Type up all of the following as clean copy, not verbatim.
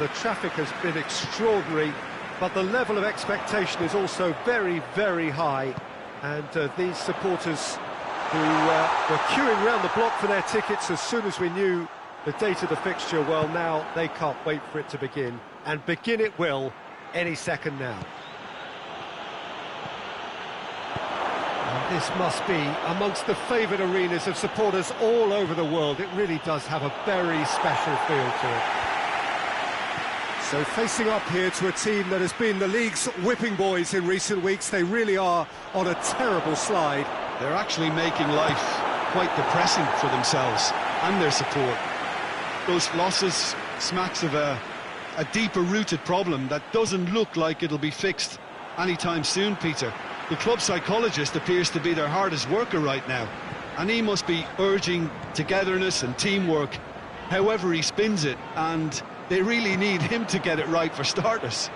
The traffic has been extraordinary, but the level of expectation is also very, very high. And these supporters who were queuing round the block for their tickets as soon as we knew the date of the fixture, well, now they can't wait for it to begin. And begin it will any second now. And this must be amongst the favoured arenas of supporters all over the world. It really does have a very special feel to it. So facing up here to a team that has been the league's whipping boys in recent weeks, they really are on a terrible slide. They're actually making life quite depressing for themselves and their support. Those losses smacks of a deeper-rooted problem that doesn't look like it'll be fixed anytime soon, Peter. The club psychologist appears to be their hardest worker right now, and he must be urging togetherness and teamwork, however he spins it, and they really need him to get it right for starters.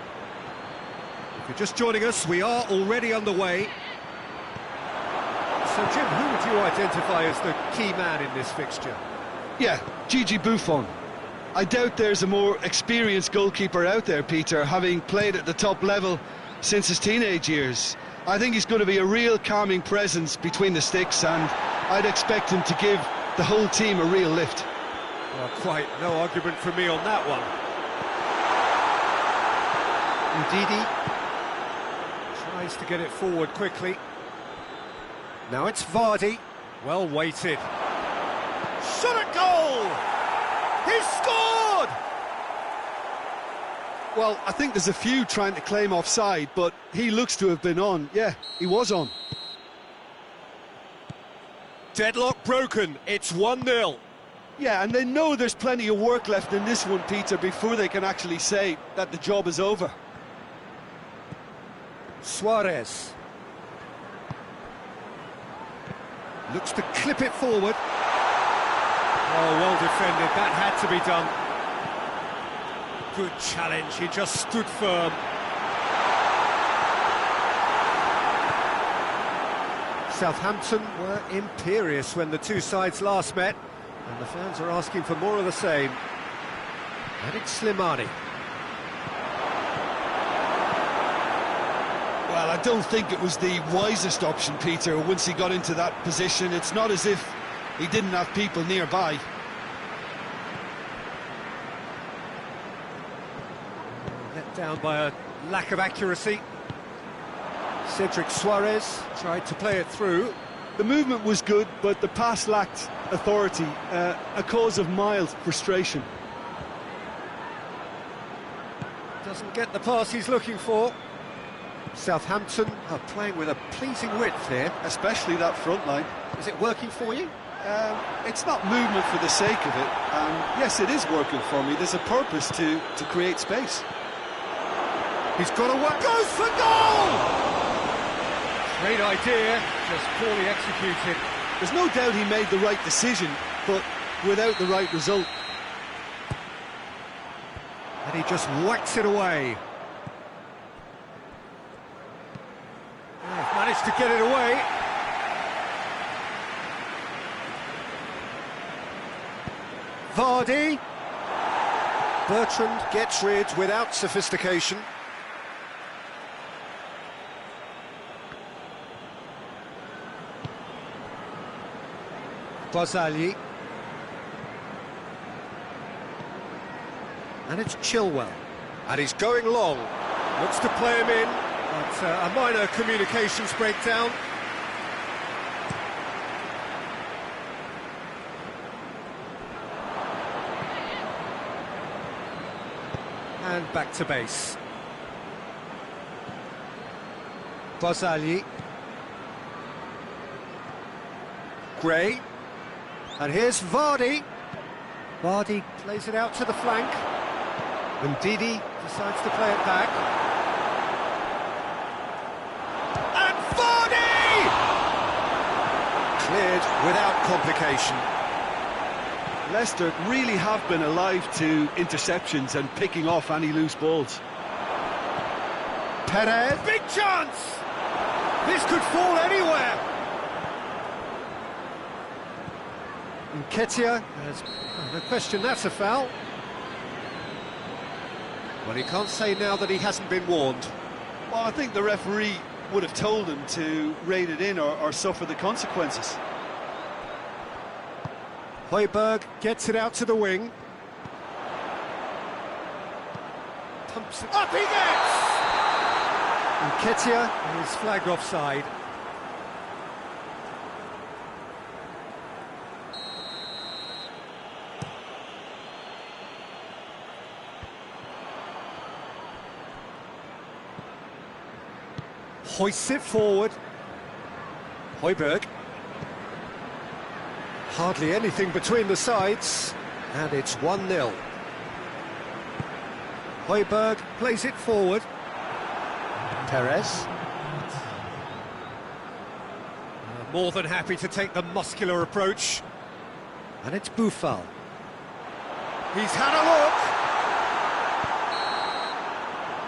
If you're just joining us, we are already underway. So, Jim, who would you identify as the key man in this fixture? Yeah, Gigi Buffon. I doubt there's a more experienced goalkeeper out there, Peter, having played at the top level since his teenage years. I think he's going to be a real calming presence between the sticks, and I'd expect him to give the whole team a real lift. Well, quite no argument from me on that one. Ndidi tries to get it forward quickly. Now it's Vardy. Well weighted. Shot at goal! He's scored! Well, I think there's a few trying to claim offside, but he looks to have been on. Yeah, he was on. Deadlock broken. It's 1-0. Yeah, and they know there's plenty of work left in this one, Peter, before they can actually say that the job is over. Suarez looks to clip it forward. Oh, well defended, that had to be done. Good challenge, he just stood firm. Southampton were imperious when the two sides last met, and the fans are asking for more of the same. And it's Slimani. Well, I don't think it was the wisest option, Peter, once he got into that position. It's not as if he didn't have people nearby. Let down by a lack of accuracy. Cedric Suarez tried to play it through. The movement was good, but the pass lacked authority, a cause of mild frustration. Doesn't get the pass he's looking for. Southampton are playing with a pleasing width here. Especially that front line. Is it working for you? It's not movement for the sake of it. Yes, it is working for me. There's a purpose to create space. He's got a work. Goes for goal! Great idea, just poorly executed. There's no doubt he made the right decision, but without the right result. And he just whacks it away. Managed to get it away. Vardy. Bertrand gets rid without sophistication. Barzagli. And it's Chilwell. And he's going long. Looks to play him in. But a minor communications breakdown. And back to base. Barzagli. Gray. And here's Vardy. Vardy plays it out to the flank. And Ndidi decides to play it back. And Vardy! Cleared without complication. Leicester really have been alive to interceptions and picking off any loose balls. Perez. Big chance! This could fall anywhere. Nketiah has... no question, that's a foul. Well, he can't say now that he hasn't been warned. Well, I think the referee would have told him to rate it in or suffer the consequences. Højbjerg gets it out to the wing. Thompson. Up he gets! Nketiah is flagged offside. Hoists it forward. Højbjerg. Hardly anything between the sides, and it's 1-0. Højbjerg plays it forward. Perez. More than happy to take the muscular approach. And it's Buffal. He's had a look.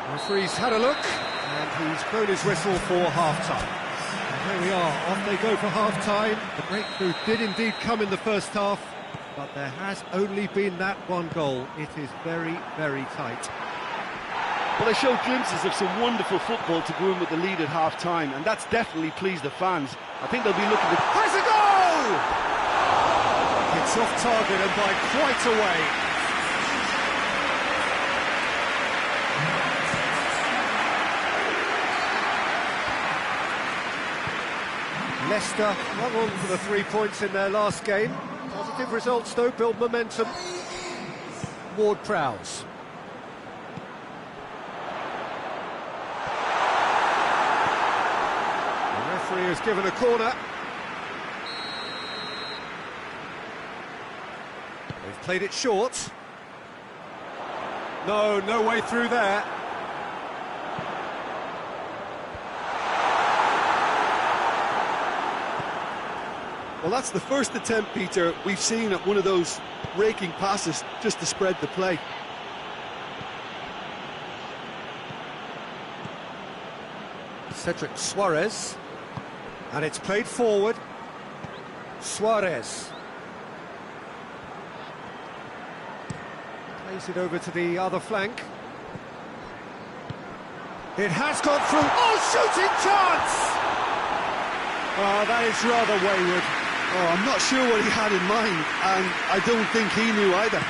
The referee's had a look, and he's blown his whistle for half-time. And here we are, off they go for half-time. The breakthrough did indeed come in the first half, but there has only been that one goal. It is very, very tight. Well, they showed glimpses of some wonderful football to go in with the lead at half-time, and that's definitely pleased the fans. I think they'll be looking to... Has a goal! It's off target and by quite a way. Leicester hung on for the 3 points in their last game. Positive results though, build momentum. Ward-Prowse. The referee has given a corner. They've played it short. No way through there. Well, that's the first attempt, Peter, we've seen at one of those raking passes just to spread the play. Cedric Suarez. And it's played forward. Suarez. Plays it over to the other flank. It has gone through. Oh, shooting chance! Oh, that is rather wayward. Oh, I'm not sure what he had in mind, and I don't think he knew either.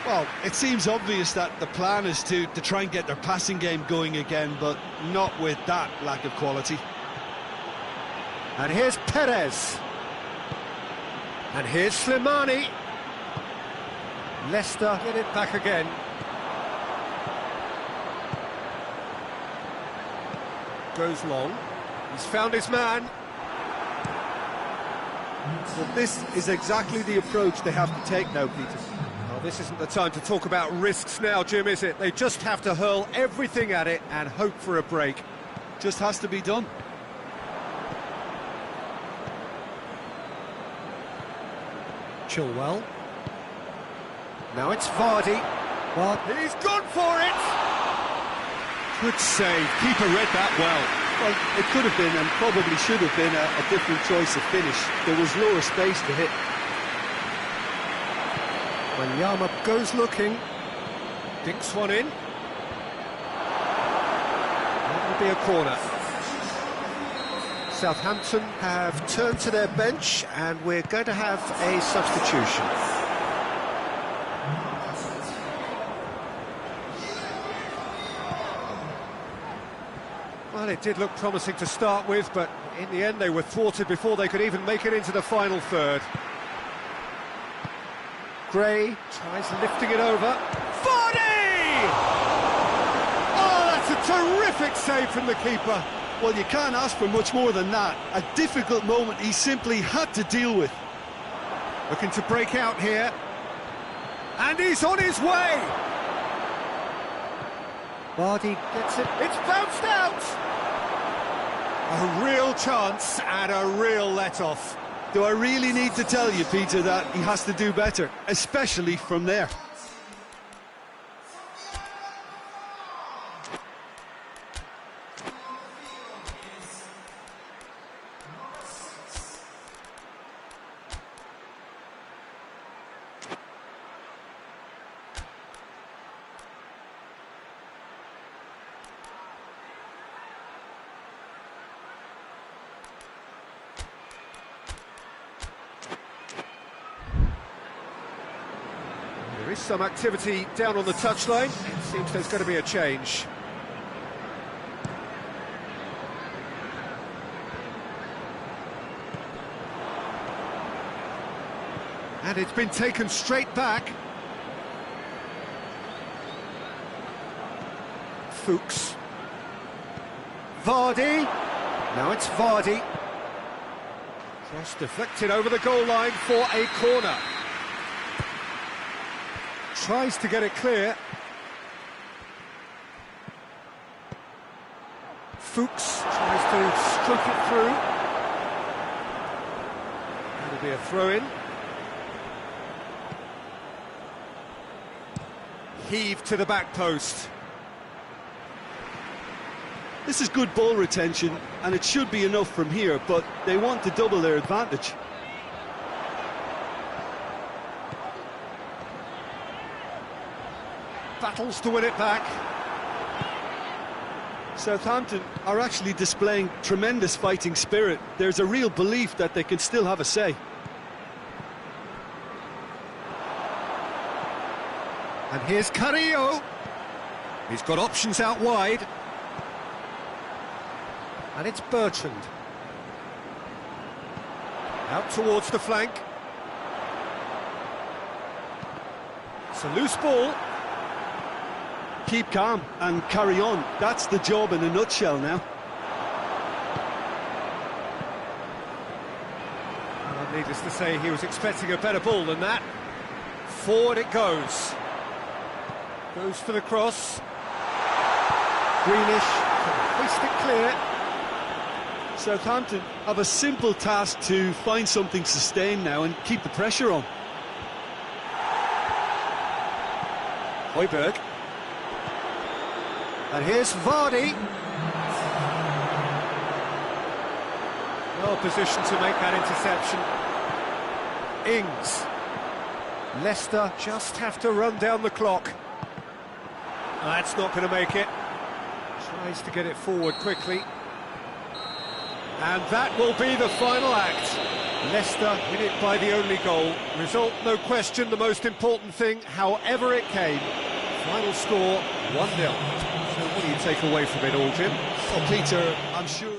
Well, it seems obvious that the plan is to try and get their passing game going again, but not with that lack of quality. And here's Perez. And here's Slimani. Leicester get it back again. Goes long. He's found his man. Well, this is exactly the approach they have to take now, Peter. Well, this isn't the time to talk about risks now, Jim, is it? They just have to hurl everything at it and hope for a break. Just has to be done. Chilwell. Now it's Vardy. But he's gone for it! Good save. Keeper read that well. Well, it could have been and probably should have been a different choice of finish. There was lower space to hit. When Yama goes looking, dinks one in. That will be a corner. Southampton have turned to their bench and we're going to have a substitution. Well, it did look promising to start with, but in the end they were thwarted before they could even make it into the final third. Gray tries lifting it over. Vardy! Oh, that's a terrific save from the keeper. Well, you can't ask for much more than that. A difficult moment he simply had to deal with. Looking to break out here. And he's on his way! Vardy gets it. It's bounced out! A real chance and a real let-off. Do I really need to tell you, Peter, that he has to do better, especially from there? There is some activity down on the touchline. It seems there's going to be a change. And it's been taken straight back. Fuchs. Vardy. Now it's Vardy. Cross deflected over the goal line for a corner. Tries to get it clear. Fuchs tries to stroke it through. That'll be a throw-in. Heave to the back post. This is good ball retention, and it should be enough from here, but they want to double their advantage. Battles to win it back. Southampton are actually displaying tremendous fighting spirit. There's a real belief that they can still have a say. And here's Carrillo. He's got options out wide. And it's Bertrand. Out towards the flank. It's a loose ball. Keep calm and carry on. That's the job in a nutshell now. Well, needless to say, he was expecting a better ball than that. Forward it goes. Goes for the cross. Greenish can hoist it clear. Southampton have a simple task to find something sustained now and keep the pressure on. Højbjerg. And here's Vardy. Well positioned to make that interception. Ings. Leicester just have to run down the clock. That's not going to make it. Tries to get it forward quickly. And that will be the final act. Leicester win it by the only goal. Result, no question, the most important thing, however it came. Final score, 1-0. So what do you take away from it all, Jim? Well, Peter, I'm sure...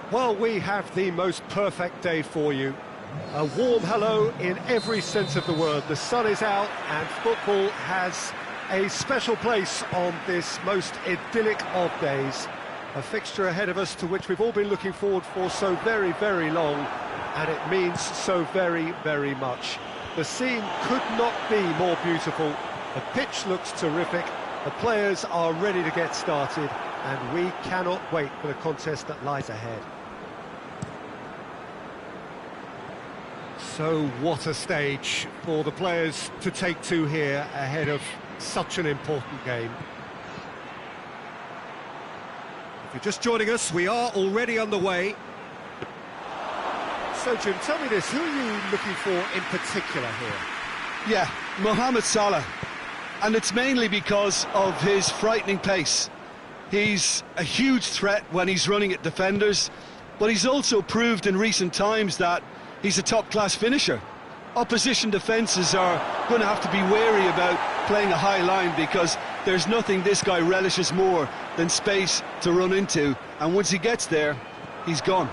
Well, we have the most perfect day for you. A warm hello in every sense of the word. The sun is out and football has a special place on this most idyllic of days. A fixture ahead of us to which we've all been looking forward for so very, very long, and it means so very, very much. The scene could not be more beautiful. The pitch looks terrific. The players are ready to get started, and we cannot wait for the contest that lies ahead. So what a stage for the players to take to here ahead of such an important game. If you're just joining us, we are already underway. So Jim, tell me this, who are you looking for in particular here? Yeah, Mohamed Salah. And it's mainly because of his frightening pace. He's a huge threat when he's running at defenders, but he's also proved in recent times that he's a top-class finisher. Opposition defences are going to have to be wary about playing a high line because there's nothing this guy relishes more than space to run into, and once he gets there, he's gone.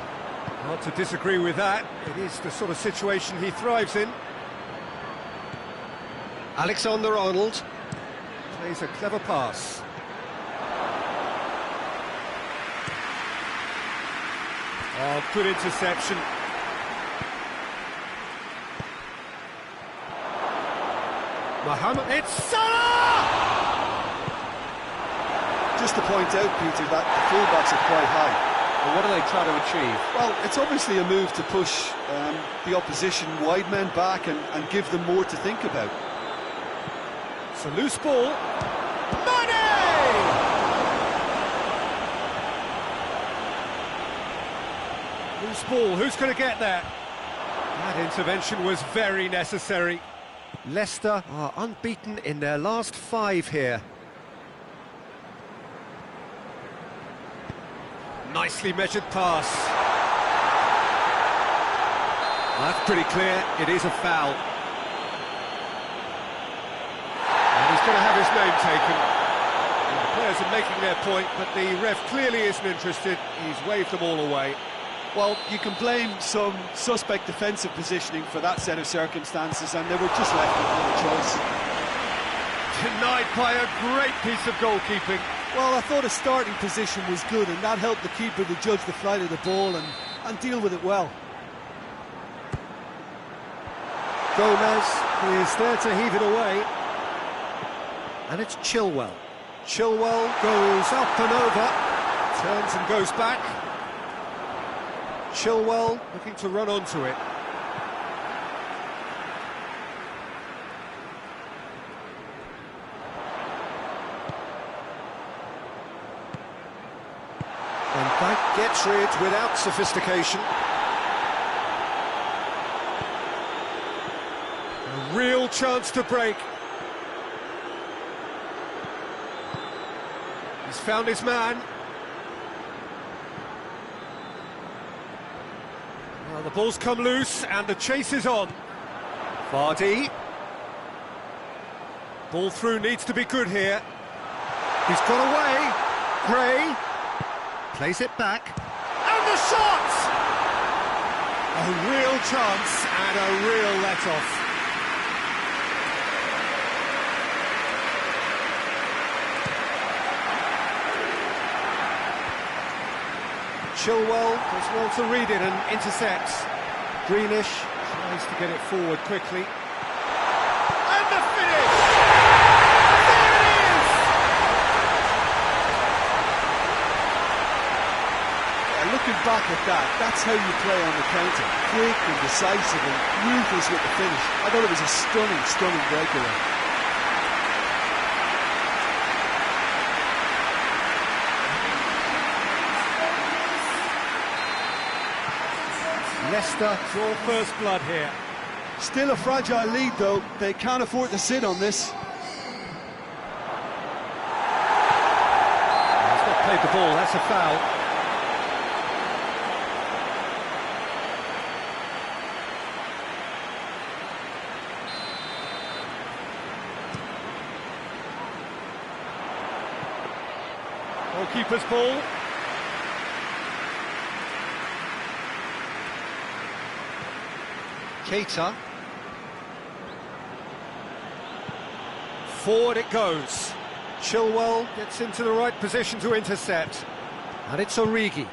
Hard to disagree with that. It is the sort of situation he thrives in. Alexander-Arnold plays a clever pass. Oh, good interception. Mohamed, it's Salah! Just to point out, Peter, that the fullbacks are quite high. Well, what are they trying to achieve? Well, it's obviously a move to push the opposition wide men back and give them more to think about. It's a loose ball. Mane! Loose ball, who's going to get that? That intervention was very necessary. Leicester are unbeaten in their last 5 here. Nicely measured pass. That's pretty clear, it is a foul. And he's going to have his name taken. And the players are making their point, but the ref clearly isn't interested. He's waved them all away. Well, you can blame some suspect defensive positioning for that set of circumstances, and they were just left with no choice. Denied by a great piece of goalkeeping. Well, I thought his starting position was good, and that helped the keeper to judge the flight of the ball and deal with it well. Gomez is there to heave it away. And it's Chilwell. Chilwell goes up and over, turns and goes back. Chilwell looking to run onto it. And Dyke gets rid without sophistication. A real chance to break. He's found his man. Well, the ball's come loose and the chase is on. Vardy. Ball through needs to be good here. He's got away. Gray. Plays it back. And the shot! A real chance and a real let-off. Chilwell does well to read it and intercepts. Greenish tries to get it forward quickly. And the finish! There it is! Yeah, looking back at that, that's how you play on the counter. Quick and decisive and ruthless with the finish. I thought it was a stunning, stunning breakaway. Leicester draw first blood here. Still a fragile lead, though. They can't afford to sit on this. He's not played the ball, that's a foul. Goalkeeper's ball. Keita. Forward it goes. Chilwell gets into the right position to intercept. And it's Origi.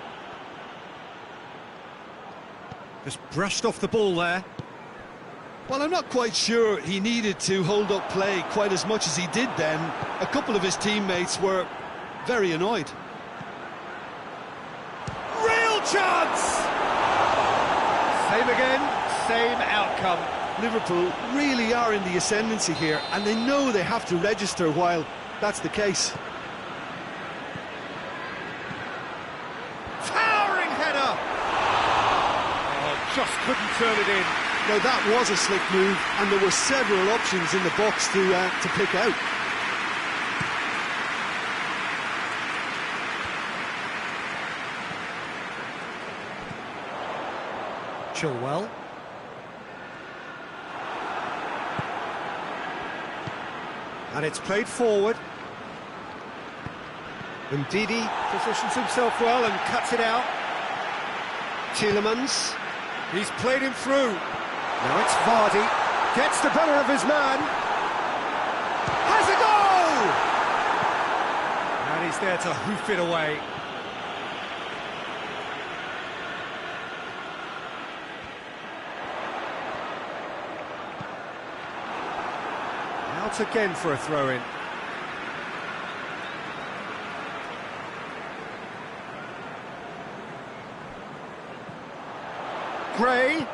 Just brushed off the ball there. Well, I'm not quite sure he needed to hold up play quite as much as he did then. A couple of his teammates were very annoyed. Real chance! Same again, same outcome. Liverpool really are in the ascendancy here, and they know they have to register while that's the case. Towering header! Oh, just couldn't turn it in. Now that was a slick move, and there were several options in the box to pick out. Chilwell. And it's played forward. Ndidi positions himself well and cuts it out. Tielemans. He's played him through. Now it's Vardy. Gets the better of his man. Has a goal! And he's there to hoof it away. Out again for a throw-in. Gray.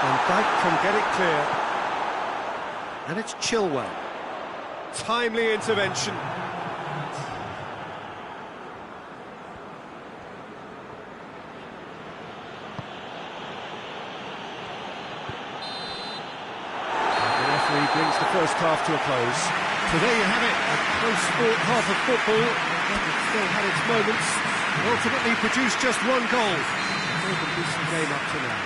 And Dijk can get it clear. And it's Chilwell. Timely intervention. Brings the first half to a close. So there you have it, a close fought half of football. It still had its moments, and ultimately produced just one goal. A decent game up to now.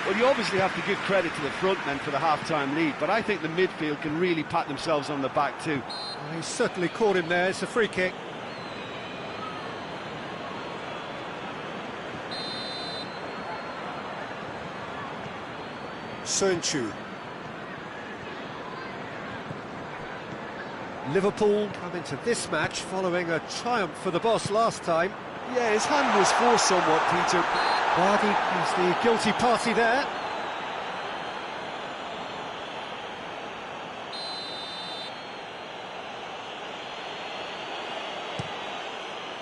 Well, you obviously have to give credit to the front men for the half-time lead, but I think the midfield can really pat themselves on the back too. Well, he certainly caught him there. It's a free kick. Sönchu. Liverpool come into this match following a triumph for the boss last time. Yeah, his hand was forced somewhat, Peter. Vardy is the guilty party there.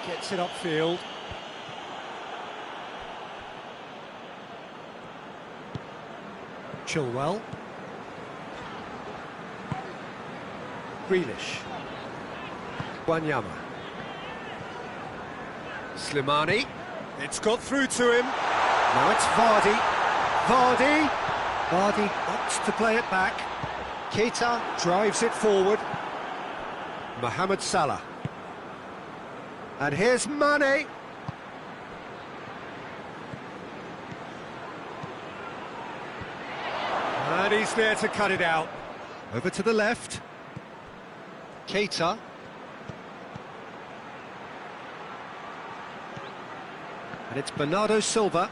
Gets it upfield. Chilwell. Grealish. Wanyama. Slimani. It's got through to him. Now it's Vardy. Vardy. Vardy opts to play it back. Keita drives it forward. Mohamed Salah. And here's Mane. And he's there to cut it out. Over to the left. Keita. And it's Bernardo Silva.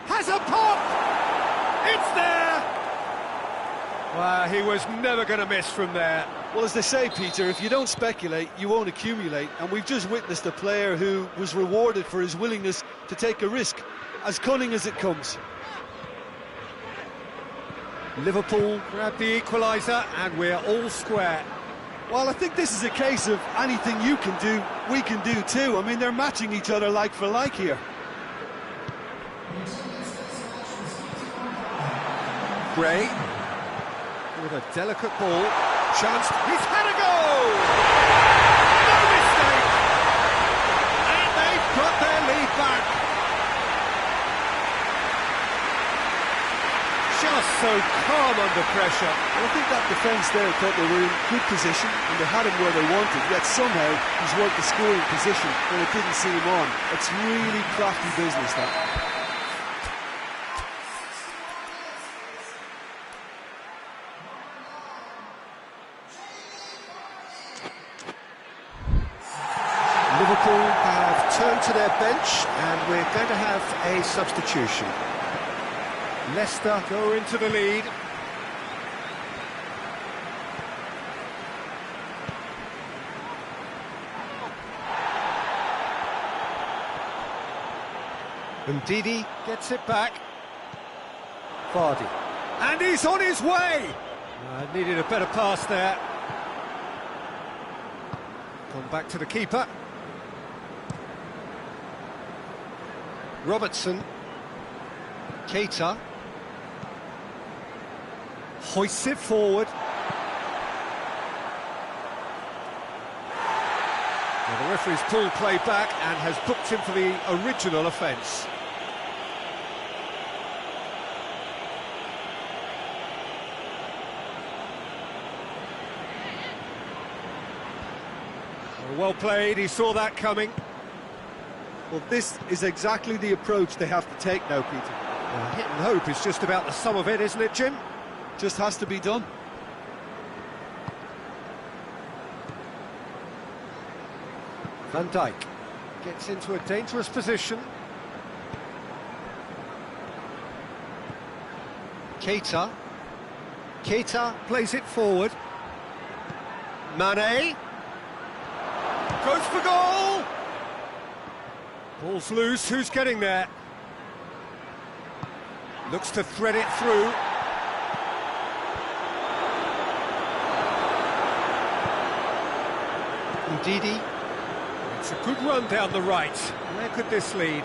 Has a pop! It's there! Well, he was never going to miss from there. Well, as they say, Peter, if you don't speculate, you won't accumulate. And we've just witnessed a player who was rewarded for his willingness to take a risk, as cunning as it comes. Liverpool grab the equaliser and we're all square. Well, I think this is a case of anything you can do, we can do too. I mean, they're matching each other like for like here. Gray with a delicate ball. Chance. He's had a goal! No mistake! And they've got their lead back. Just so calm under pressure. Well, I think that defence there thought they were in good position and they had him where they wanted, yet somehow he's worked the scoring position when it didn't see him on. It's really crafty business, that. to their bench, and we're going to have a substitution. Leicester go into the lead. And Didi gets it back. Vardy. And he's on his way! Needed a better pass there. Gone back to the keeper. Robertson. Keita. Hoists it forward. Well, the referee's pulled play back and has booked him for the original offence. Well played, he saw that coming. Well, this is exactly the approach they have to take now, Peter. Well, hit and hope is just about the sum of it, isn't it, Jim? Just has to be done. Van Dijk gets into a dangerous position. Keita. Keita plays it forward. Mane. Goes for goal! Ball's loose, who's getting there? Looks to thread it through. Ndidi. It's a good run down the right. Where could this lead?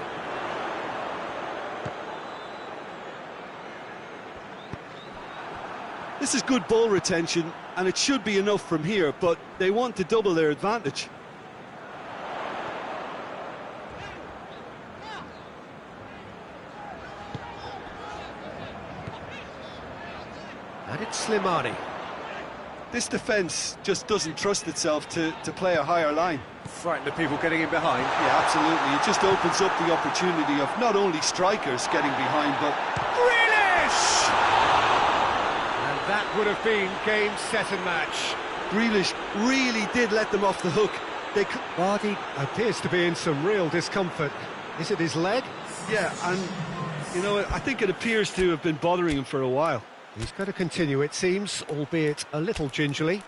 This is good ball retention, and it should be enough from here, but they want to double their advantage. And it's Slimani. This defence just doesn't trust itself to play a higher line. Frightened of people getting in behind. Yeah, absolutely. It just opens up the opportunity of not only strikers getting behind, but... Grealish! And that would have been game, set and match. Grealish really did let them off the hook. Vardy appears to be in some real discomfort. Is it his leg? Yeah, and, you know, I think it appears to have been bothering him for a while. He's going to continue, it seems, albeit a little gingerly.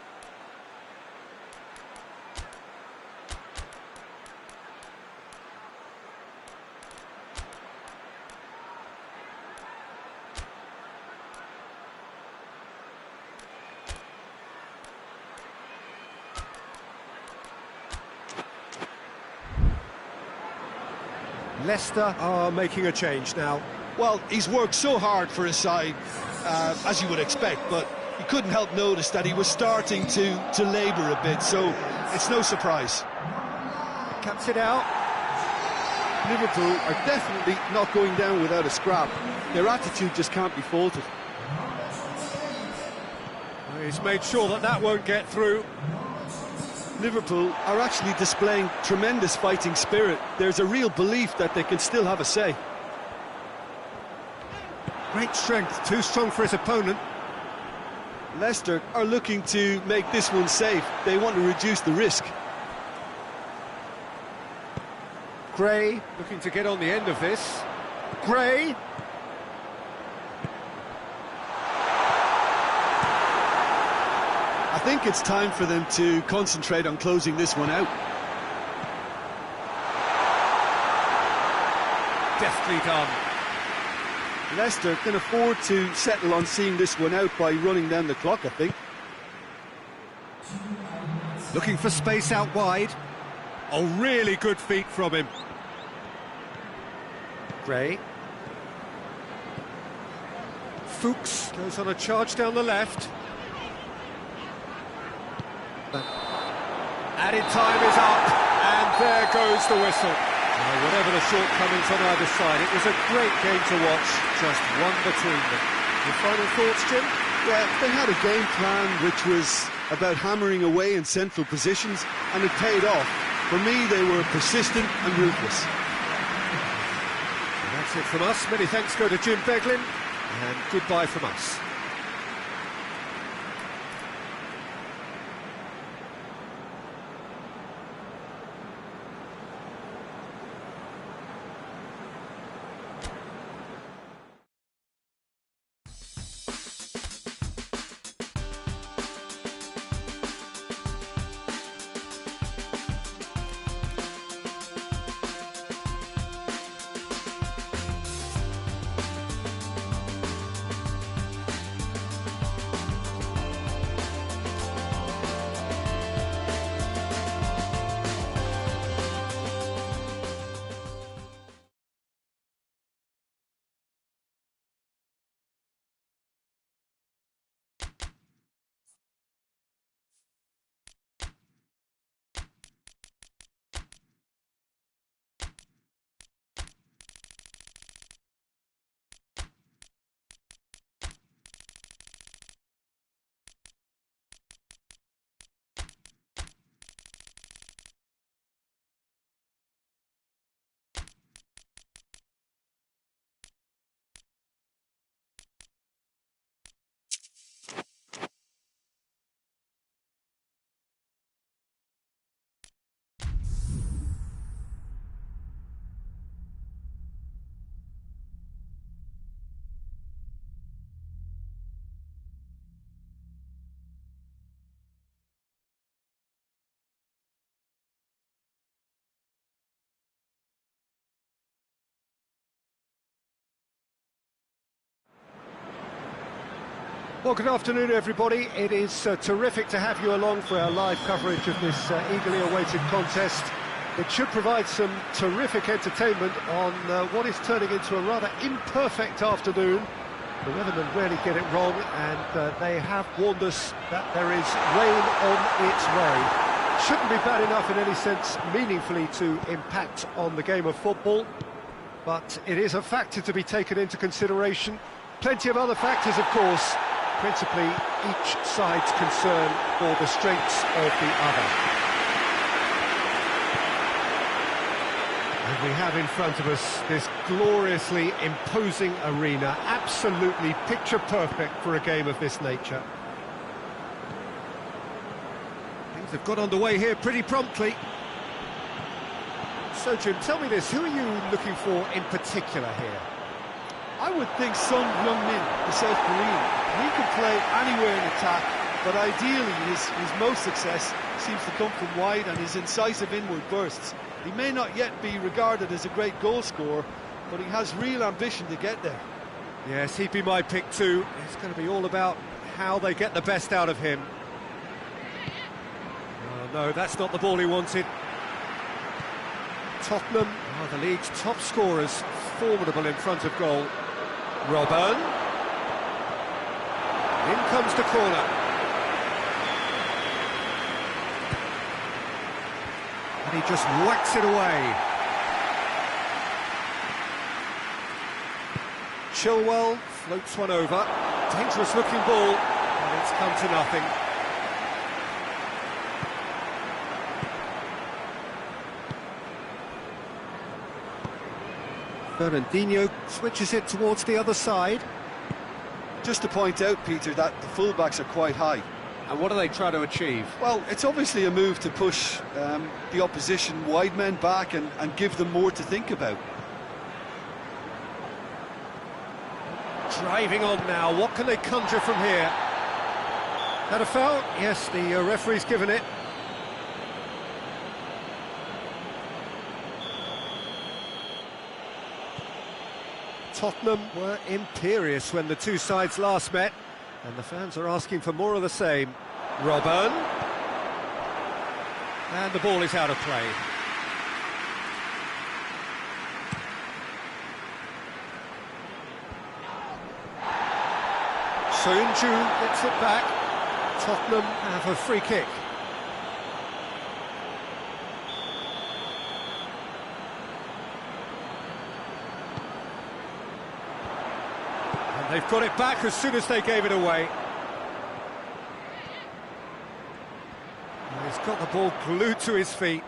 Leicester are making a change now. Well, he's worked so hard for his side, as you would expect, but you couldn't help notice that he was starting to labour a bit, so it's no surprise. Cuts it out. Liverpool are definitely not going down without a scrap. Their attitude just can't be faulted. He's made sure that that won't get through. Liverpool are actually displaying tremendous fighting spirit. There's a real belief that they can still have a say. Great strength, too strong for his opponent. Leicester are looking to make this one safe. They want to reduce the risk. Gray looking to get on the end of this. Gray. I think it's time for them to concentrate on closing this one out. Deftly done. Leicester can afford to settle on seeing this one out by running down the clock, I think. Looking for space out wide. Oh, really good feet from him. Gray. Fuchs goes on a charge down the left. Added time is up, and there goes the whistle. Whatever the shortcomings on either side, it was a great game to watch, just one between them. Your final thoughts, Jim? Yeah, they had a game plan which was about hammering away in central positions, and it paid off. For me, they were persistent and ruthless. And that's it from us. Many thanks go to Jim Beglin, and goodbye from us. Well, good afternoon, everybody. It is terrific to have you along for our live coverage of this eagerly awaited contest. It should provide some terrific entertainment on what is turning into a rather imperfect afternoon. The weathermen rarely get it wrong, and they have warned us that there is rain on its way. Shouldn't be bad enough in any sense meaningfully to impact on the game of football, but it is a factor to be taken into consideration. Plenty of other factors, of course, principally each side's concern for the strengths of the other. And we have in front of us this gloriously imposing arena, absolutely picture perfect for a game of this nature. Things have got underway here pretty promptly. So Jim, tell me this, who are you looking for in particular here? I would think Son Heung-min, the South Korean. He can play anywhere in attack, but ideally his most success seems to come from wide and his incisive inward bursts. He may not yet be regarded as a great goal scorer, but he has real ambition to get there. Yes, he'd be my pick too. It's going to be all about how they get the best out of him. Oh, no, that's not the ball he wanted. Tottenham are the league's top scorers, formidable in front of goal. Robben. In comes the corner. And he just whacks it away. Chilwell floats one over. Dangerous looking ball, and it's come to nothing. Fernandinho switches it towards the other side. Just to point out, Peter, that the fullbacks are quite high. And what do they try to achieve? Well, it's obviously a move to push the opposition wide men back and give them more to think about. Driving on now, what can they conjure from here? That a foul? Yes, the referee's given it. Tottenham were imperious when the two sides last met, and the fans are asking for more of the same. Robben. And the ball is out of play. Soyuncu gets it back. Tottenham have a free kick. They've got it back as soon as they gave it away. And he's got the ball glued to his feet.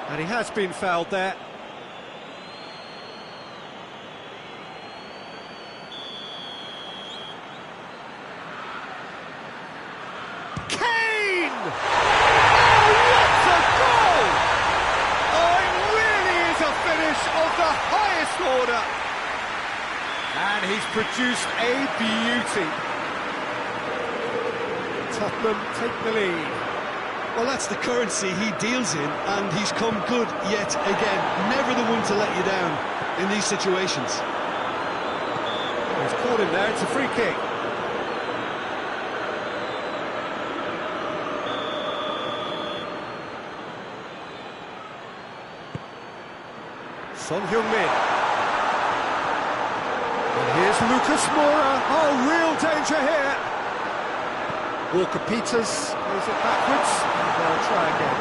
And he has been fouled there. Kane! Oh, what a goal! Oh, it really is a finish of the highest order. And he's produced a beauty. Tottenham take the lead. Well, that's the currency he deals in, and he's come good yet again. Never the one to let you down in these situations. He's caught him there, it's a free kick. Son Heung-min. Here's Lucas Moura. Oh, real danger here. Walker-Peters plays it backwards, and they'll try again.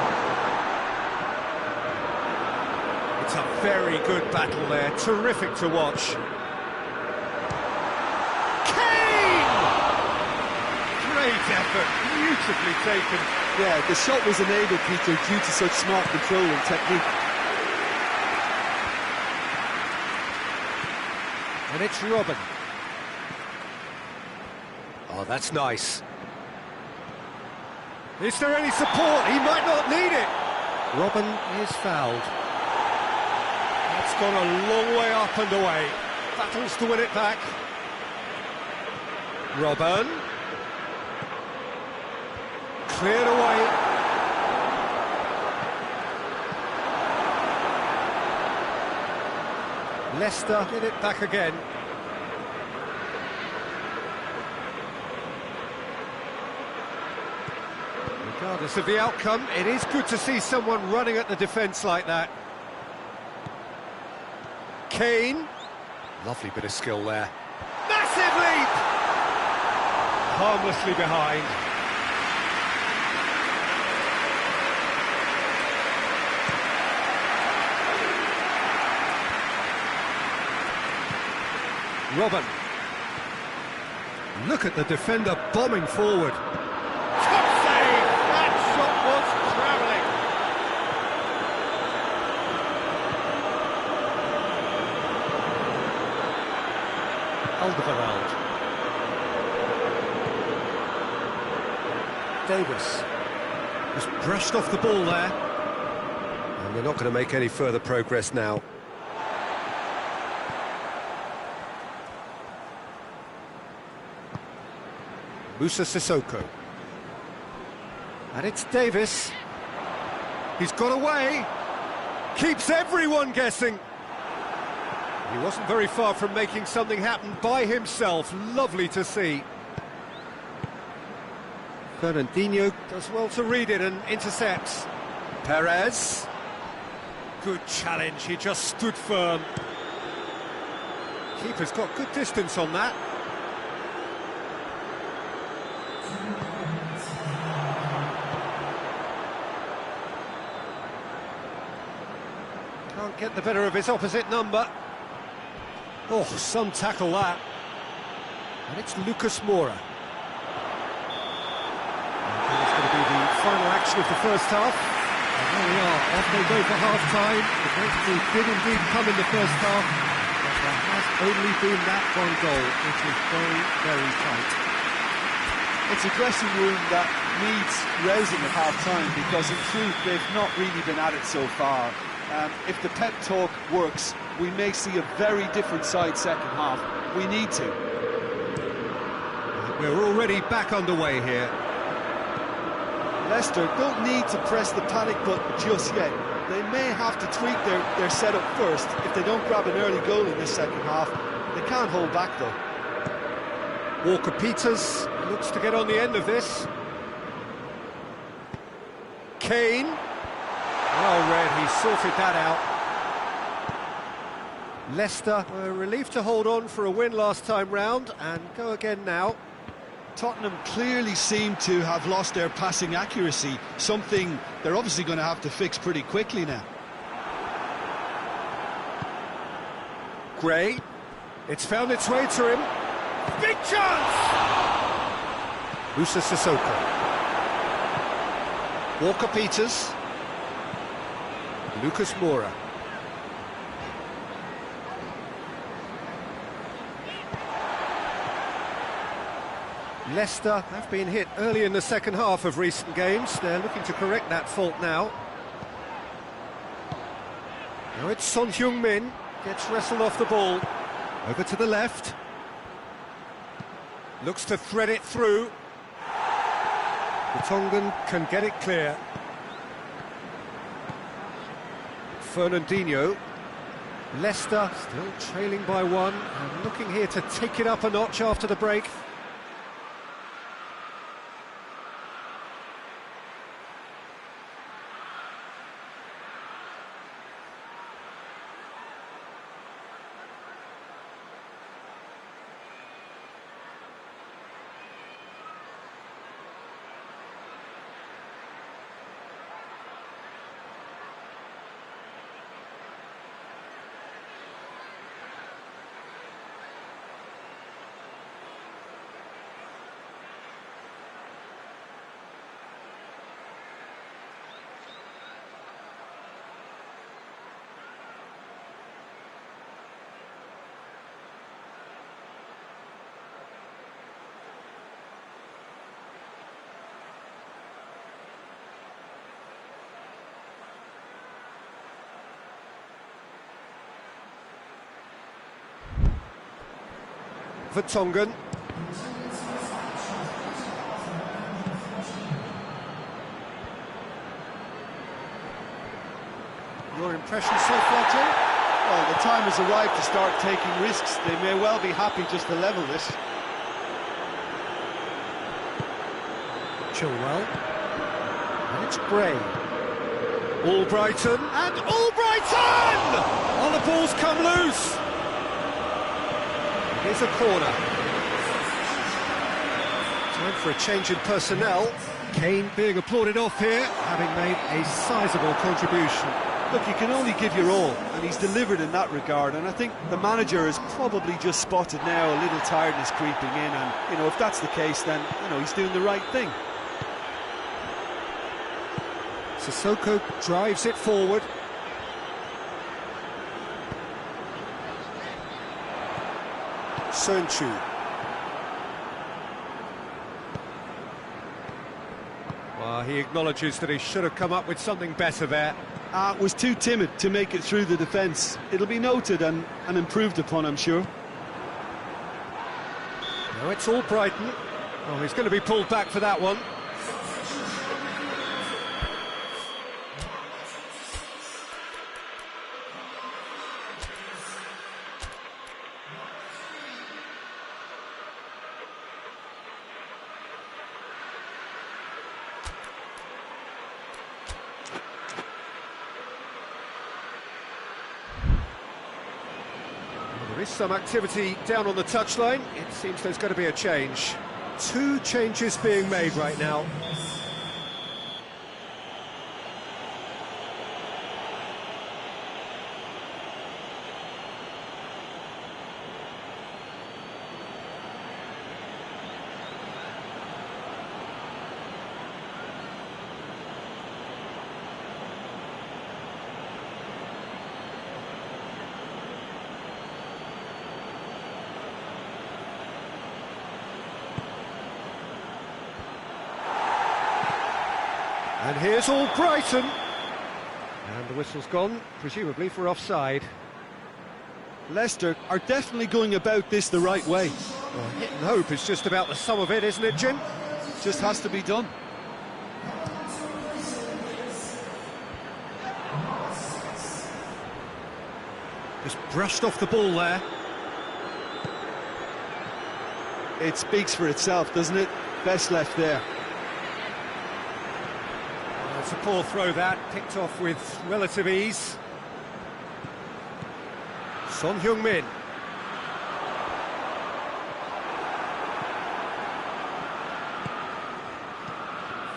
It's a very good battle there, terrific to watch. Kane! Great effort, beautifully taken. Yeah, the shot was enabled, Peter, due to such smart control and technique. And it's Robben. Oh, that's nice. Is there any support? He might not need it. Robben is fouled. That's gone a long way up and away. Battles to win it back. Robben. Cleared away. Leicester get it back again. Regardless of the outcome, it is good to see someone running at the defence like that. Kane. Lovely bit of skill there. Massive leap! Harmlessly behind. Robin. Look at the defender bombing forward. Top save! That shot was travelling. Alderweireld. Davis. Just brushed off the ball there. And they're not going to make any further progress now. Moussa Sissoko. And it's Davis. He's got away. Keeps everyone guessing. He wasn't very far from making something happen by himself. Lovely to see. Fernandinho does well to read it and intercepts. Perez. Good challenge, he just stood firm. Keeper's got good distance on that. Can't get the better of his opposite number. Oh, some tackle that. And it's Lucas Moura. It's going to be the final action of the first half. And there we are, off they go for half-time. The breakthrough did indeed come in the first half, but there has only been that one goal. It is very, very tight. It's a dressing room that needs rousing at half-time, because in truth they've not really been at it so far. If the pep talk works, we may see a very different side second half. We need to. We're already back underway here. Leicester don't need to press the panic button just yet. They may have to tweak their setup first if they don't grab an early goal in this second half. They can't hold back though. Walker-Peters looks to get on the end of this. Kane. Well read, he sorted that out. Leicester were relieved to hold on for a win last time round and go again now. Tottenham clearly seem to have lost their passing accuracy, something they're obviously going to have to fix pretty quickly now. Gray. It's found its way to him. Big chance! Moussa Sissoko. Walker-Peters. Lucas Moura. Leicester have been hit early in the second half of recent games. They're looking to correct that fault now. Now it's Son Heung-min. Gets wrestled off the ball. Over to the left. Looks to thread it through. Tongan can get it clear. Fernandinho. Leicester still trailing by one and looking here to take it up a notch after the break. Vertonghen. Your impression so far, Tim? Well, the time has arrived to start taking risks. They may well be happy just to level this. Chilwell. And it's Gray. Albrighton, and Albrighton! Oh, the ball's come loose. Here's a corner. Time for a change in personnel. Kane being applauded off here, having made a sizable contribution. Look, you can only give your all, and he's delivered in that regard, and I think the manager has probably just spotted now a little tiredness creeping in, and, you know, if that's the case, then, you know, he's doing the right thing. Sissoko drives it forward. Sönchu. Well, he acknowledges that he should have come up with something better there. Was too timid to make it through the defence. It'll be noted and improved upon, I'm sure. Now it's Albrighton. Oh, he's going to be pulled back for that one. There is some activity down on the touchline. It seems there's going to be a change. 2 changes being made right now. And here's Albrighton. And the whistle's gone, presumably for offside. Leicester are definitely going about this the right way. Well, hit and hope is just about the sum of it, isn't it, Jim? Just has to be done. Just brushed off the ball there. It speaks for itself, doesn't it? Best left there. It's a poor throw that, picked off with relative ease. Son Heung-min.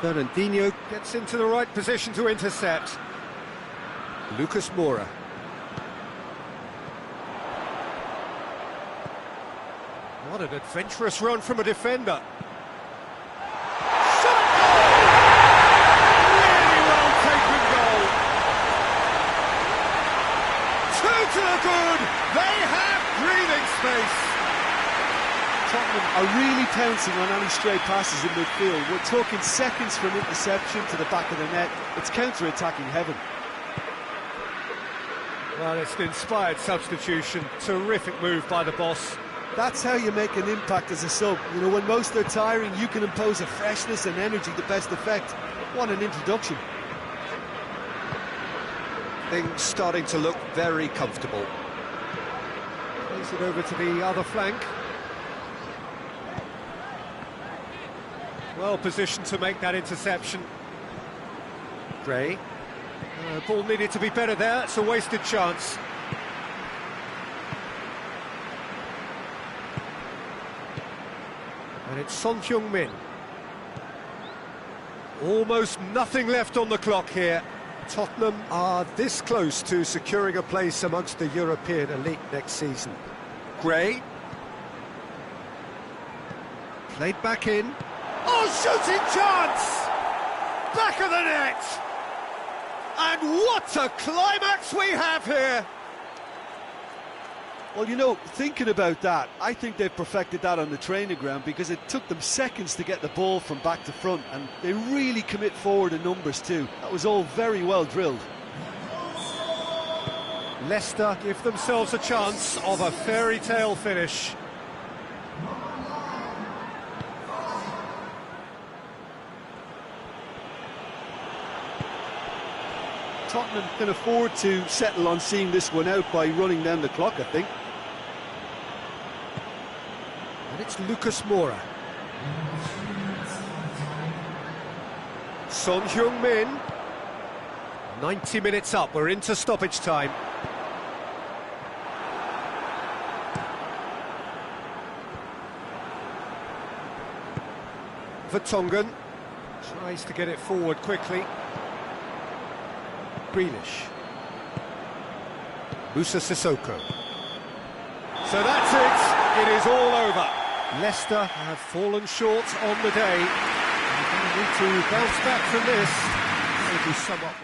Fernandinho gets into the right position to intercept. Lucas Moura. What an adventurous run from a defender. To the good, they have breathing space. Tottenham are really pouncing on any stray passes in midfield. We're talking seconds from interception to the back of the net. It's counter-attacking heaven. Well, it's an inspired substitution. Terrific move by the boss. That's how you make an impact as a sub. You know, when most are tiring, you can impose a freshness and energy to best effect. What an introduction. Things starting to look very comfortable. Plays it over to the other flank. Well positioned to make that interception. Gray. Ball needed to be better there. It's a wasted chance. And it's Son Heung-min. Almost nothing left on the clock here. Tottenham are this close to securing a place amongst the European elite next season. Gray. Played back in. Oh, shooting chance! Back of the net! And what a climax we have here! Well, you know, thinking about that, I think they've perfected that on the training ground because it took them seconds to get the ball from back to front, and they really commit forward in numbers too. That was all very well drilled. Leicester give themselves a chance of a fairy tale finish. Tottenham can afford to settle on seeing this one out by running down the clock, I think. And it's Lucas Moura. Son Heung-min. 90 minutes up, we're into stoppage time. Vertonghen tries to get it forward quickly. Grealish. Musa Sissoko. So that's it, it is all over. Leicester have fallen short on the day. They need to bounce back from this. Maybe somewhat.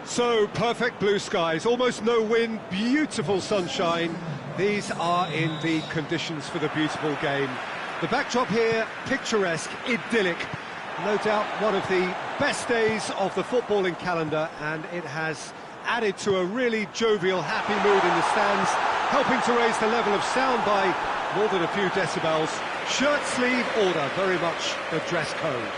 So, perfect blue skies, almost no wind, beautiful sunshine. These are in the conditions for the beautiful game. The backdrop here, picturesque, idyllic. No doubt one of the best days of the footballing calendar, and it has added to a really jovial, happy mood in the stands, helping to raise the level of sound by more than a few decibels. Shirt sleeve order, very much the dress code.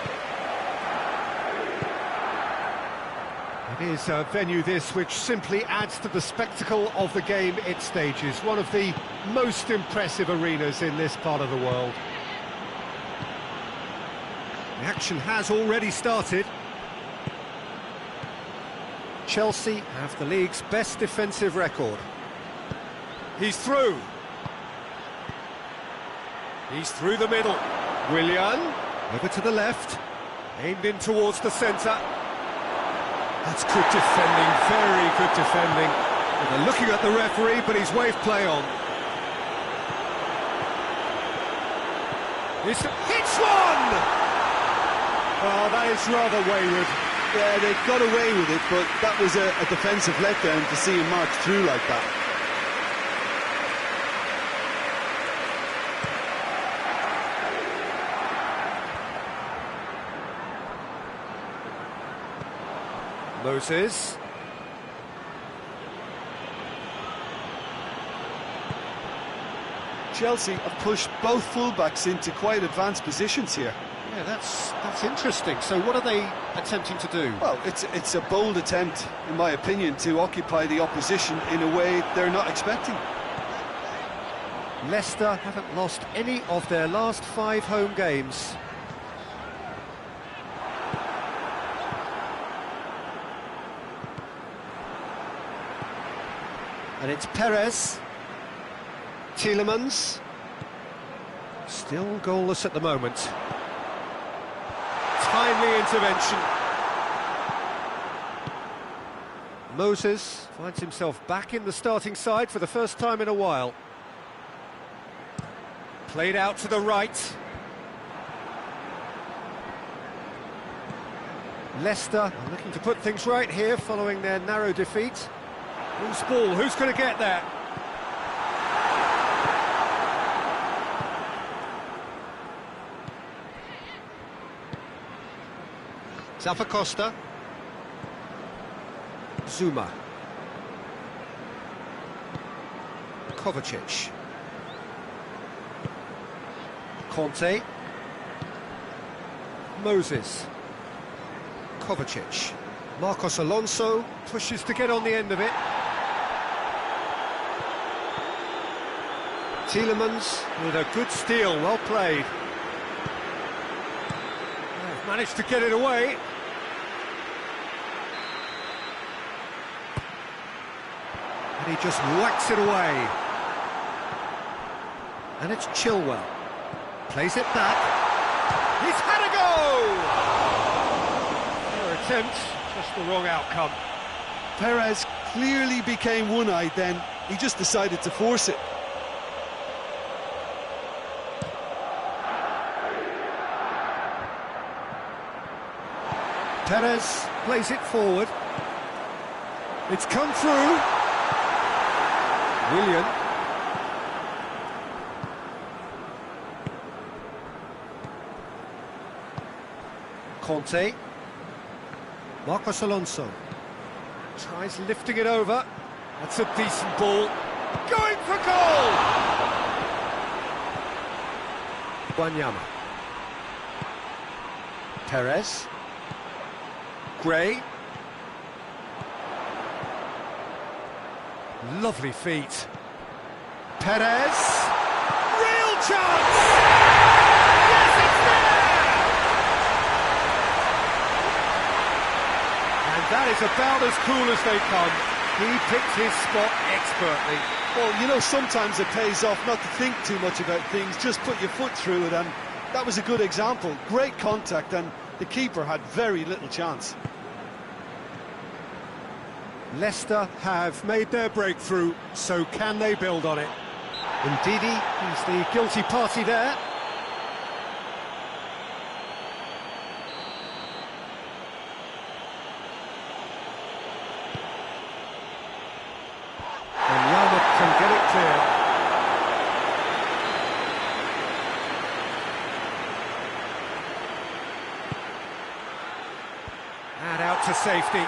It is a venue this which simply adds to the spectacle of the game it stages. One of the most impressive arenas in this part of the world. The action has already started. Chelsea have the league's best defensive record. He's through. He's through the middle. Willian, over to the left. Aimed in towards the centre. That's good defending, very good defending. Well, they're looking at the referee, but he's waved play on. Hits one! Oh, that is rather wayward. Yeah, they got away with it, but that was a defensive letdown to see him march through like that. Moses. Chelsea have pushed both fullbacks into quite advanced positions here. Yeah, that's interesting. So what are they attempting to do? Well, it's a bold attempt, in my opinion, to occupy the opposition in a way they're not expecting. Leicester haven't lost any of their last 5 home games. And it's Perez. Tielemans. Still goalless at the moment. Timely intervention. Moses finds himself back in the starting side for the first time in a while. Played out to the right. Leicester are looking to put things right here following their narrow defeat. Loose ball, who's going to get there? Zappacosta. Zuma. Kovacic. Conte. Moses. Kovacic. Marcos Alonso pushes to get on the end of it. Tielemans with a good steal, well played. They've managed to get it away. And he just whacks it away. And it's Chilwell. Plays it back. He's had a go! Their attempt, just the wrong outcome. Perez clearly became one-eyed then. He just decided to force it. Perez plays it forward. It's come through. Willian. Conte. Marcos Alonso. Tries lifting it over. That's a decent ball. Going for goal! Wanyama. Perez. Gray. Lovely feet. Perez. Real chance! Yes, it's there! And that is about as cool as they come. He picked his spot expertly. Well, you know, sometimes it pays off not to think too much about things, just put your foot through it, and that was a good example. Great contact, and the keeper had very little chance. Leicester have made their breakthrough, so can they build on it? Ndidi, he's the guilty party there. And Yarmouth can get it clear. And out to safety.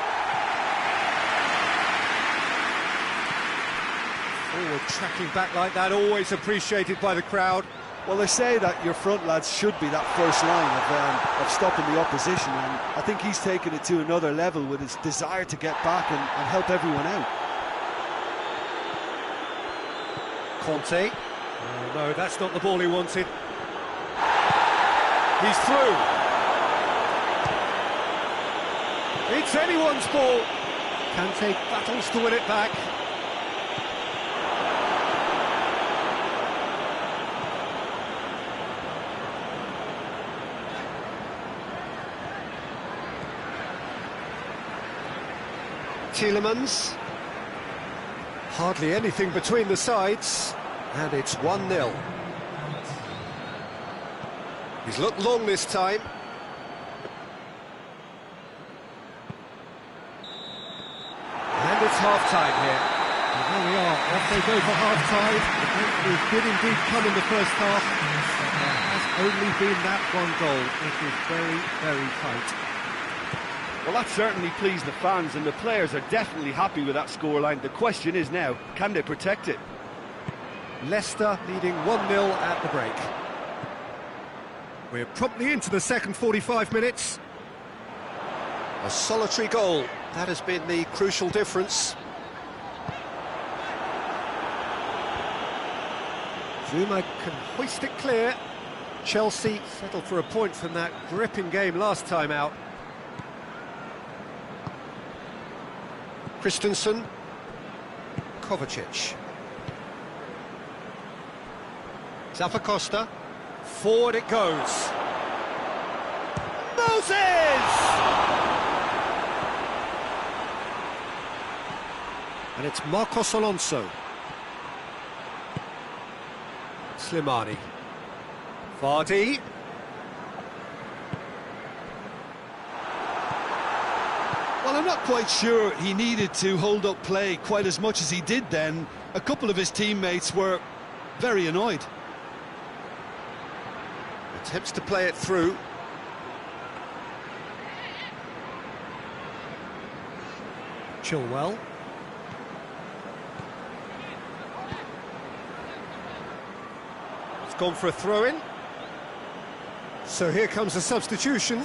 Forward tracking back like that, always appreciated by the crowd. Well, they say that your front lads should be that first line of stopping the opposition, and I think he's taken it to another level with his desire to get back and help everyone out. Conte. Oh, no, that's not the ball he wanted. He's through. It's anyone's ball. Kante battles to win it back. Tielemans. Hardly anything between the sides, and it's 1-0. He's looked long this time. And it's half-time here. And there we are, off they go for half-time. The breakthrough did indeed come in the first half, but there has only been that one goal. It is very, very tight. Well, that certainly pleased the fans, and the players are definitely happy with that scoreline. The question is now, can they protect it? Leicester leading 1-0 at the break. We're promptly into the second 45 minutes. A solitary goal, that has been the crucial difference. Zuma can hoist it clear. Chelsea settled for a point from that gripping game last time out. Christensen. Kovacic. Zappacosta. Forward it goes. Moses! And it's Marcos Alonso. Slimani. Vardy. Well, I'm not quite sure he needed to hold up play quite as much as he did then. A couple of his teammates were very annoyed. Attempts to play it through. Chilwell. It's gone for a throw-in. So here comes a substitution.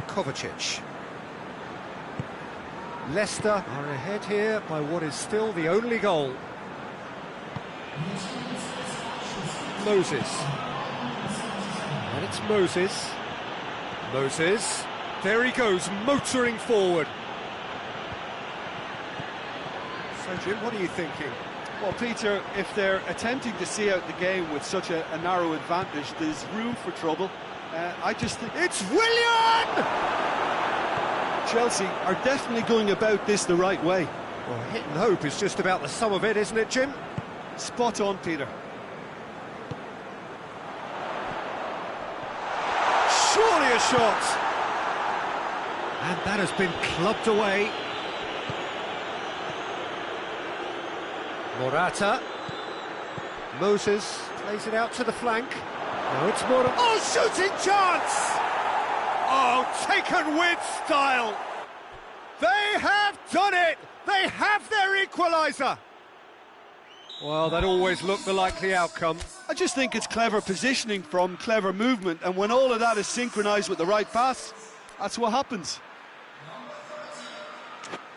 Kovacic. Leicester are ahead here by what is still the only goal. Moses. And it's Moses. Moses. There he goes, motoring forward. So, Jim, what are you thinking? Well, Peter, if they're attempting to see out the game with such a narrow advantage, there's room for trouble. I just think... It's Willian! Chelsea are definitely going about this the right way. Well, hit and hope is just about the sum of it, isn't it, Jim? Spot on, Peter. Surely a shot! And that has been clubbed away. Morata. Moses plays it out to the flank. Now it's Morata. Oh, shooting chance! Oh, taken with style! They have done it! They have their equaliser! Well, that always looked the likely outcome. I just think it's clever positioning from clever movement, and when all of that is synchronised with the right pass, that's what happens.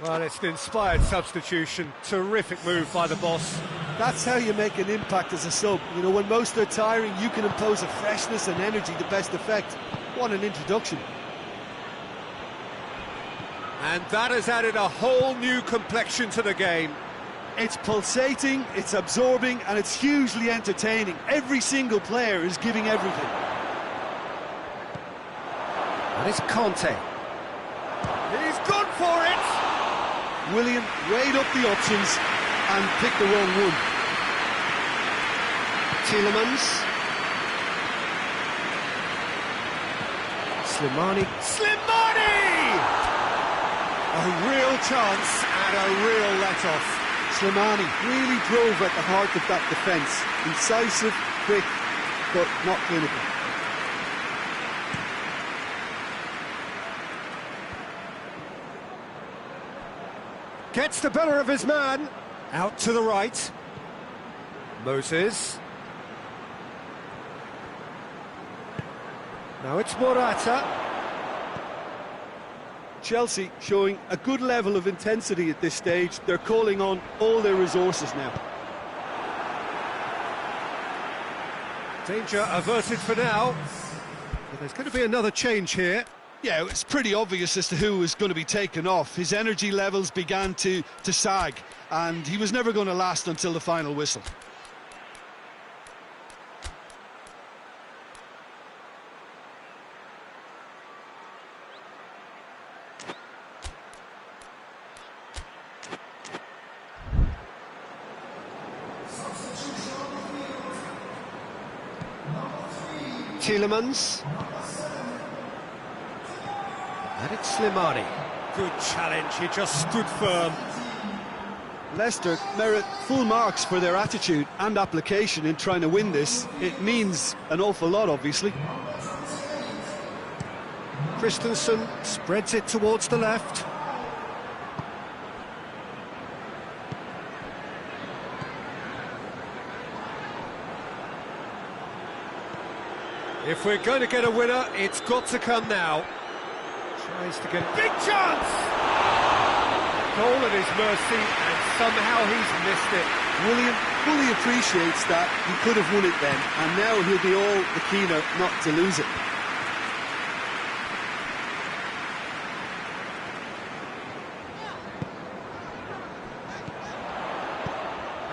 Well, it's an inspired substitution. Terrific move by the boss. That's how you make an impact as a sub. You know, when most are tiring, you can impose a freshness and energy to best effect. What an introduction. And that has added a whole new complexion to the game. It's pulsating, it's absorbing, and it's hugely entertaining. Every single player is giving everything. And it's Conte. He's gone for it! Willian weighed up the options and picked the wrong one. Tielemans. Slimani. Slimani! A real chance and a real let-off. Slimani really drove at the heart of that defence. Incisive, quick, but not clinical. Gets the better of his man. Out to the right. Moses. Now it's Morata. Chelsea showing a good level of intensity at this stage. They're calling on all their resources now. Danger averted for now. But there's going to be another change here. Yeah, it's pretty obvious as to who was going to be taken off. His energy levels began to sag, and he was never going to last until the final whistle. Tielemans. And it's Slimani. Good challenge, he just stood firm. Leicester merit full marks for their attitude and application in trying to win this. It means an awful lot, obviously. Christensen spreads it towards the left. If we're going to get a winner, it's got to come now. Tries to get a big chance! Goal at his mercy, and somehow he's missed it. Willian fully appreciates that he could have won it then, and now he'll be all the keener not to lose it.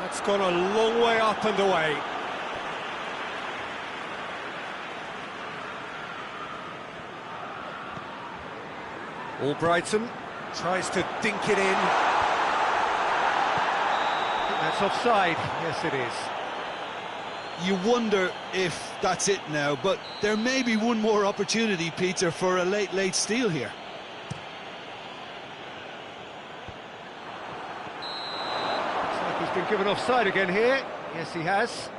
That's gone a long way up and away. Albrighton tries to dink it in. I think that's offside. Yes, it is. You wonder if that's it now, but there may be one more opportunity, Peter, for a late steal here. Looks like he's been given offside again here. Yes, he has.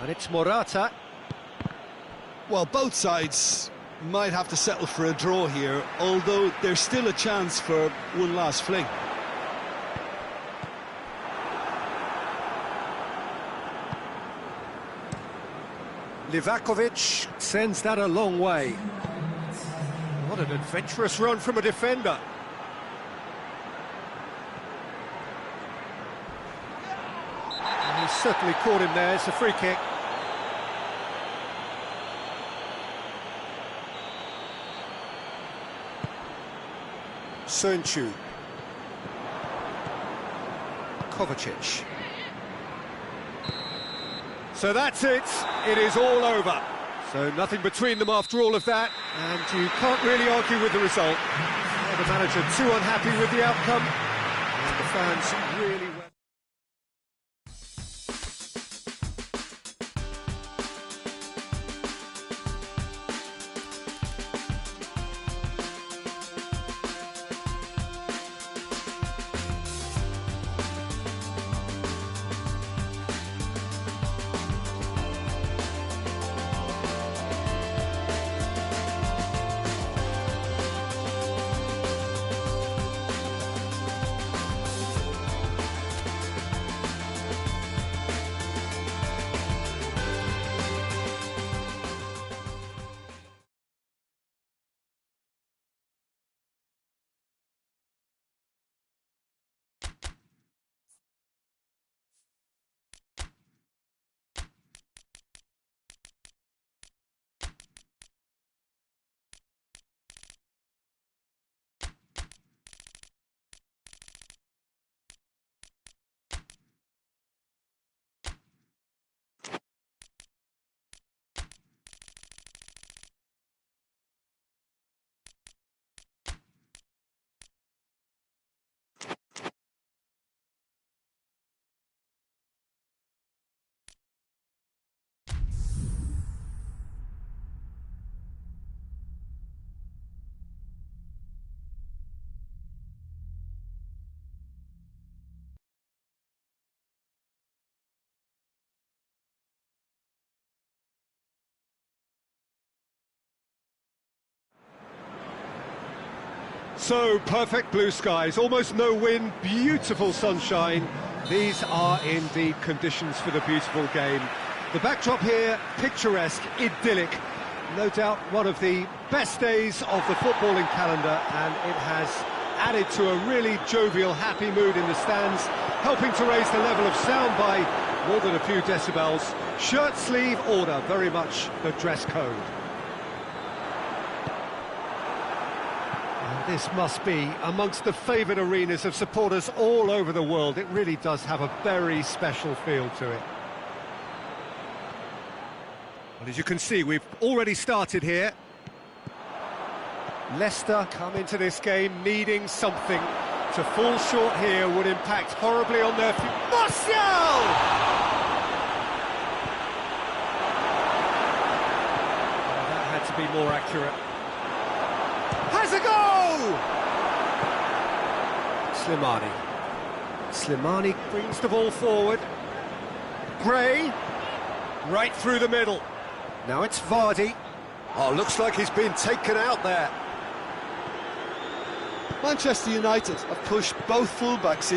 And it's Morata. Well, both sides might have to settle for a draw here, although there's still a chance for one last fling. Livakovic sends that a long way. What an adventurous run from a defender. And he's certainly caught him there. It's a free kick. Sönchu. Kovacic. So that's it. It is all over. So nothing between them after all of that, and you can't really argue with the result. Well, the manager too unhappy with the outcome, and the fans really well. So, perfect blue skies, almost no wind, beautiful sunshine. These are indeed conditions for the beautiful game. The backdrop here, picturesque, idyllic. No doubt one of the best days of the footballing calendar, and it has added to a really jovial, happy mood in the stands, helping to raise the level of sound by more than a few decibels. Shirt sleeve order, very much the dress code. This must be amongst the favoured arenas of supporters all over the world. It really does have a very special feel to it. Well, as you can see, we've already started here. Leicester come into this game needing something. To fall short here would impact horribly on their future. Martial! That had to be more accurate. Has a goal! Slimani brings the ball forward. Gray, right through the middle. Now it's Vardy. Oh, looks like he's been taken out there. Manchester United have pushed both fullbacks in.